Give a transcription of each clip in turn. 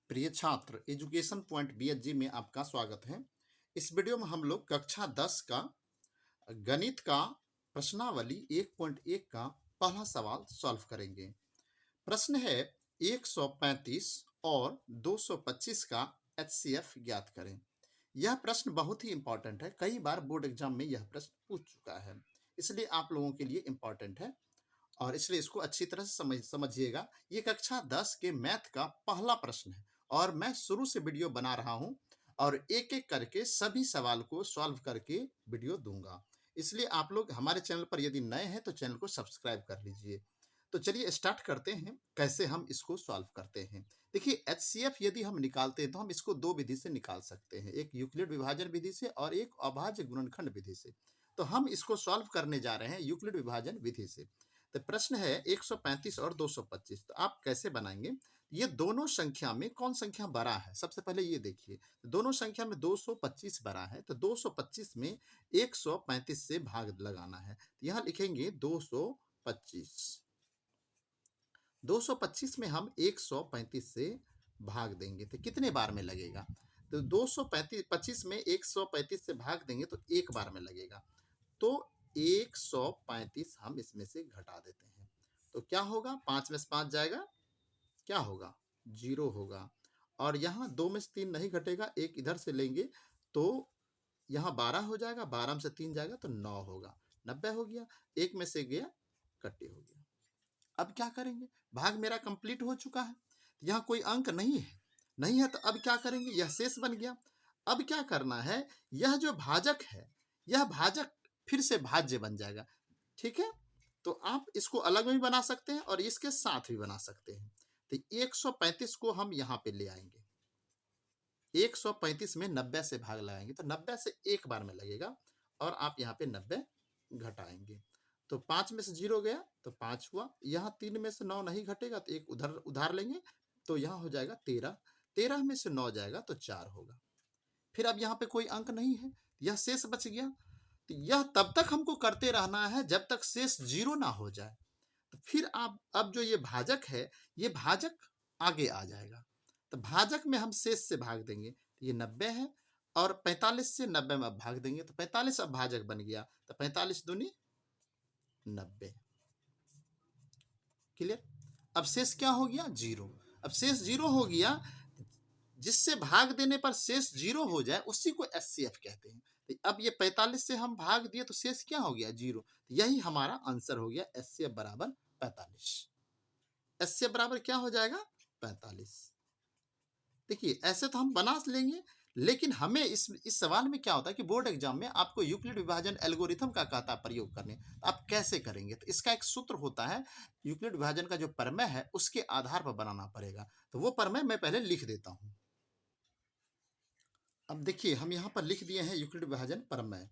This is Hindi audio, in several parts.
प्रिय छात्र, एजुकेशन पॉइंट BHG में आपका स्वागत है। इस वीडियो में हम लोग कक्षा 10 का गणित का प्रश्नावली 1.1 का पहला सवाल सॉल्व करेंगे। प्रश्न है 135 और 225 का HCF ज्ञात करें। यह प्रश्न बहुत ही इंपॉर्टेंट है, कई बार बोर्ड एग्जाम में यह प्रश्न पूछ चुका है, इसलिए आप लोगों के लिए इंपॉर्टेंट है और इसलिए इसको अच्छी तरह से समझिएगा। ये कक्षा 10 के मैथ का पहला प्रश्न है और मैं शुरू से वीडियो बना रहा हूं और एक एक करके सभी सवाल को सॉल्व करके वीडियो दूंगा। इसलिए आप लोग हमारे चैनल पर यदि नए हैं तो चैनल को सब्सक्राइब कर लीजिए। तो चलिए स्टार्ट करते हैं कैसे हम इसको सॉल्व करते हैं। देखिए HCF यदि हम निकालते हैं तो हम इसको दो विधि से निकाल सकते हैं, एक यूक्लिड विभाजन विधि से और एक अभाज्य गुणनखंड विधि से। तो हम इसको सॉल्व करने जा रहे हैं यूक्लिड विभाजन विधि से। तो प्रश्न है 135 और 225, तो आप कैसे बनाएंगे? ये दोनों संख्या में कौन संख्या बड़ा है? सबसे पहले ये देखिए, दोनों संख्या में 225 बड़ा है, तो 225 में 135 से भाग लगाना है। तो यहां लिखेंगे 225। 225 में हम 135 से भाग देंगे तो कितने बार में लगेगा? तो 225 में 135 से भाग देंगे तो एक बार में लगेगा। तो 135 हम इसमें से घटा देते हैं तो क्या होगा? 5 में से 5 जाएगा, क्या होगा? 0 होगा। और यहाँ 2 में से 3 नहीं घटेगा, एक इधर से लेंगे तो यहाँ 12 हो जाएगा, 12 में से 3 जाएगा तो 9 होगा, 90 हो गया। एक में से गया, कट्टी हो गया। अब क्या करेंगे? भाग मेरा कंप्लीट हो चुका है, यहाँ कोई अंक नहीं है तो अब क्या करेंगे? यह शेष बन गया। अब क्या करना है? यह जो भाजक है, यह भाजक फिर से भाज्य बन जाएगा। ठीक है, तो आप इसको अलग भी बना सकते हैं और इसके साथ भी बना सकते हैं। तो 135 को हम यहाँ पे ले आएंगे, 135 में 90 से भाग लगाएंगे तो 90 से एक बार में लगेगा और आप यहाँ पे 90 घटाएंगे तो 5 में से 0 गया तो 5 हुआ। यहाँ 3 में से 9 नहीं घटेगा तो एक उधर उधार लेंगे तो यहाँ हो जाएगा 13। 13 में से 9 जाएगा तो 4 होगा। फिर अब यहाँ पे कोई अंक नहीं है, यह शेष बच गया। तो यह तब तक हमको करते रहना है जब तक शेष 0 ना हो जाए। तो फिर आप अब जो ये भाजक है, ये भाजक आगे आ जाएगा। तो भाजक में हम शेष से भाग देंगे तो ये 90 है और 45 से 90 में अब भाग देंगे तो 45 अब भाजक बन गया। तो 45 दूनी 90। क्लियर? अब शेष क्या हो गया? 0। अब शेष 0 हो गया, जिससे भाग देने पर शेष 0 हो जाए उसी को HCF कहते हैं। तो अब ये 45 से हम भाग दिए तो शेष क्या हो गया? 0। तो यही हमारा आंसर हो गया, HCF बराबर 45। HCF बराबर क्या हो जाएगा? 45। देखिए ऐसे तो हम बना लेंगे, लेकिन हमें इस सवाल में क्या होता है कि बोर्ड एग्जाम में आपको यूक्लिड विभाजन एल्गोरिथम का कहता है प्रयोग करने, तो आप कैसे करेंगे? तो इसका एक सूत्र होता है, यूक्लिड विभाजन का जो प्रमेय है उसके आधार पर बनाना पड़ेगा। तो वो प्रमेय मैं पहले लिख देता हूं। अब देखिए हम यहाँ पर लिख दिए हैं यूक्लिड विभाजन प्रमेय,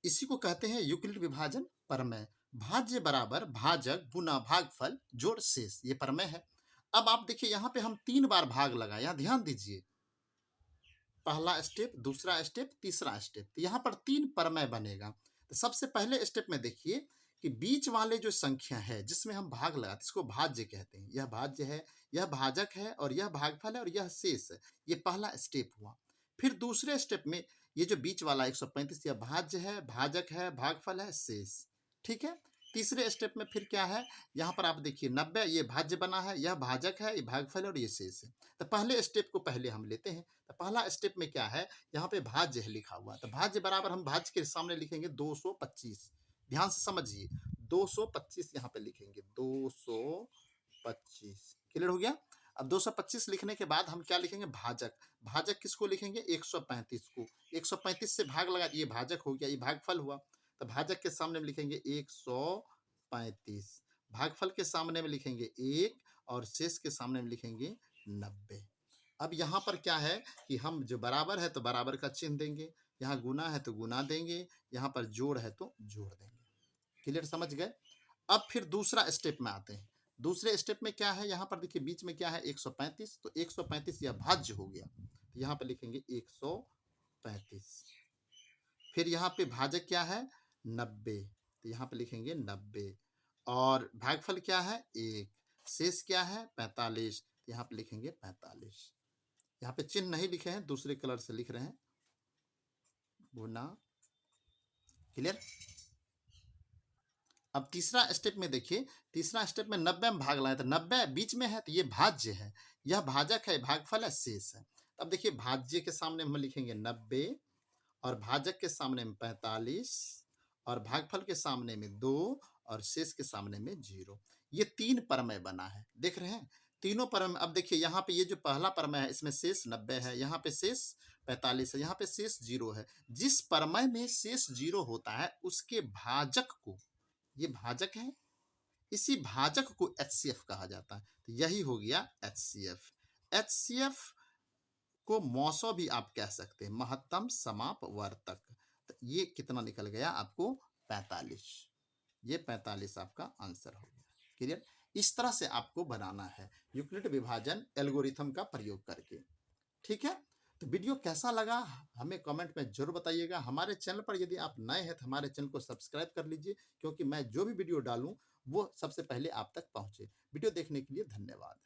इसी को कहते हैं यूक्लिड विभाजन प्रमेय। भाज्य बराबर भाजक गुना भागफल जोड़ शेष, ये प्रमेय है। अब आप देखिए यहाँ पे हम 3 बार भाग लगाए, यहाँ ध्यान दीजिए, पहला स्टेप, दूसरा स्टेप, तीसरा स्टेप। तो यहाँ पर 3 प्रमेय बनेगा। तो सबसे पहले स्टेप में देखिए कि बीच वाले जो संख्या है जिसमें हम भाग लगाते इसको भाज्य कहते हैं। यह भाज्य है, यह भाजक है और यह भागफल है और यह शेष है। ये पहला स्टेप हुआ। फिर दूसरे स्टेप में ये जो बीच वाला 135 यह भाज्य है, भाजक है, भागफल है, शेष। ठीक है। तीसरे स्टेप में फिर क्या है? यहाँ पर आप देखिए 90 ये भाज्य बना है, यह भाजक है, ये भागफल है और ये शेष है। तो पहले स्टेप को पहले हम लेते हैं। तो पहला स्टेप में क्या है? यहाँ पे भाज्य है लिखा हुआ, तो भाज्य बराबर हम भाज्य के सामने लिखेंगे 225। ध्यान से समझिए, 225 यहाँ पे लिखेंगे, 225। क्लियर हो गया? अब 225 लिखने के बाद हम क्या लिखेंगे? भाजक। भाजक किसको लिखेंगे? 135 को। 135 से भाग लगा, ये भाजक हो गया, ये भागफल हुआ। तो भाजक के सामने में लिखेंगे 135, भागफल के सामने में लिखेंगे 1 और शेष के सामने में लिखेंगे 90। अब यहाँ पर क्या है कि हम जो बराबर है तो बराबर का चिन्ह देंगे, यहाँ गुना है तो गुना देंगे, यहाँ पर जोड़ है तो जोड़ देंगे। क्लियर? समझ गए? अब फिर दूसरा स्टेप में आते हैं। दूसरे स्टेप में क्या है? यहाँ पर देखिए बीच में क्या है? 135, तो 135 यह भाज्य हो गया, तो यहाँ पे लिखेंगे 135। फिर यहाँ पे भाजक क्या है? 90, तो यहाँ पे लिखेंगे 90। और भागफल क्या है? 1। शेष क्या है? 45, यहाँ पे लिखेंगे 45। यहाँ पे चिन्ह नहीं लिखे हैं, दूसरे कलर से लिख रहे हैं, गुना। क्लियर। अब तीसरा स्टेप में देखिए, तीसरा स्टेप में 90 में भाग लाए, तो 90 बीच में है तो ये भाज्य है, यह भाजक है, भागफल है, शेष है। अब देखिए भाज्य के सामने हम लिखेंगे 90 और भाजक के सामने में 45 और भागफल के सामने में 2 और शेष के सामने में 0। ये 3 परमय बना है, देख रहे हैं तीनों परमय। अब देखिए यहाँ पे ये जो पहला परमय है इसमें शेष 90 है, यहाँ पे शेष 45 है, यहाँ पे शेष 0 है। जिस परमय में शेष 0 होता है उसके भाजक को, ये भाजक है, इसी भाजक को HCF कहा जाता है। तो यही हो गया HCF। HCF को मौसो भी आप कह सकते हैं, महत्तम समापवर्तक। तो ये कितना निकल गया आपको 45। ये 45 आपका आंसर हो गया। क्लियर। इस तरह से आपको बनाना है यूक्लिड विभाजन एल्गोरिथम का प्रयोग करके। ठीक है, तो वीडियो कैसा लगा हमें कमेंट में जरूर बताइएगा। हमारे चैनल पर यदि आप नए हैं तो हमारे चैनल को सब्सक्राइब कर लीजिए, क्योंकि मैं जो भी वीडियो डालूं वो सबसे पहले आप तक पहुंचे। वीडियो देखने के लिए धन्यवाद।